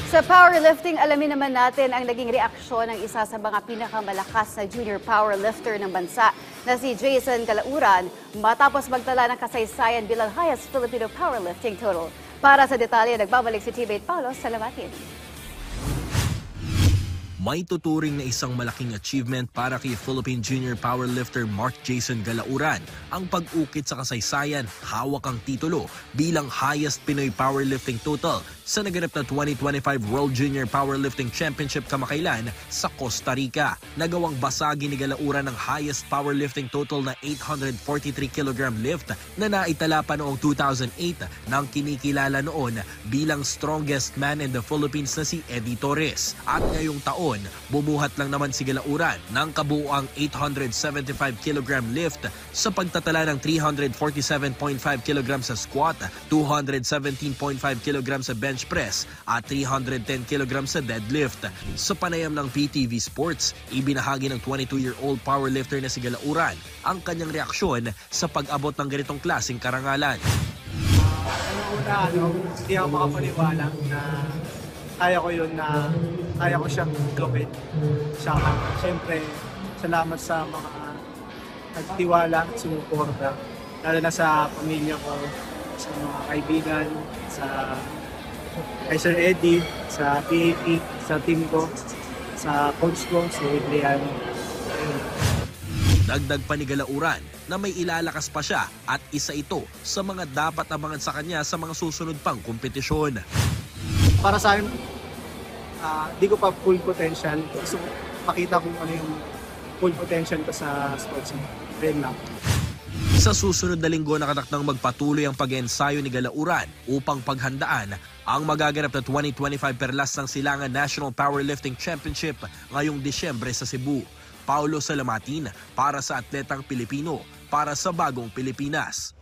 Sa powerlifting, alamin naman natin ang naging reaksyon ng isa sa mga pinakamalakas na junior powerlifter ng bansa na si Jason Calauran matapos magtala ng kasaysayan bilang highest Filipino powerlifting total. Para sa detalye, nagbabalik si Tibet Paulo sa Lamatin. May tuturing na isang malaking achievement para kay Philippine junior powerlifter Mark Jason Calauran ang pag-ukit sa kasaysayan, hawak ang titulo bilang highest Pinoy powerlifting total sa naganap na 2025 World Junior Powerlifting Championship kamakailan sa Costa Rica. Nagawang basagin ni Calauran ang highest powerlifting total na 843 kg lift na naitala pa noong 2008 nang kinikilala noon bilang strongest man in the Philippines na si Eddie Torres. At ngayong taon, bumuhat lang naman si Calauran ng kabuuang 875 kg lift sa pagtatala ng 347.5 kg sa squat, 217.5 kg sa bench press at 310 kg sa deadlift. Sa panayam ng PTV Sports, ibinahagi ng 22-year-old powerlifter na si Calauran ang kanyang reaksyon sa pag-abot ng ganitong klaseng karangalan. Hindi ako makapaniwala na kaya ko yun, na kaya ko siyang gawin. Siyempre, salamat sa mga nagtiwala at sumuporta, lalo na sa pamilya ko, sa mga kaibigan, kay Sir Eddie, sa PAP, sa team ko, sa coach ko, si Adrian. Dagdag pa ni Calauran na may ilalakas pa siya at isa ito sa mga dapat abangan sa kanya sa mga susunod pang kompetisyon. Para sa akin, di ko pa full potential. So, makita kung ano yung full potential ko sa sports. Rin lang. Sa susunod na linggo, nakatakdang magpatuloy ang pag-ensayo ni Calauran upang paghandaan ang magaganap na 2025 Perlas ng Silangan National Powerlifting Championship ngayong Disyembre sa Cebu. Paulo Salamatin para sa Atletang Pilipino, para sa Bagong Pilipinas.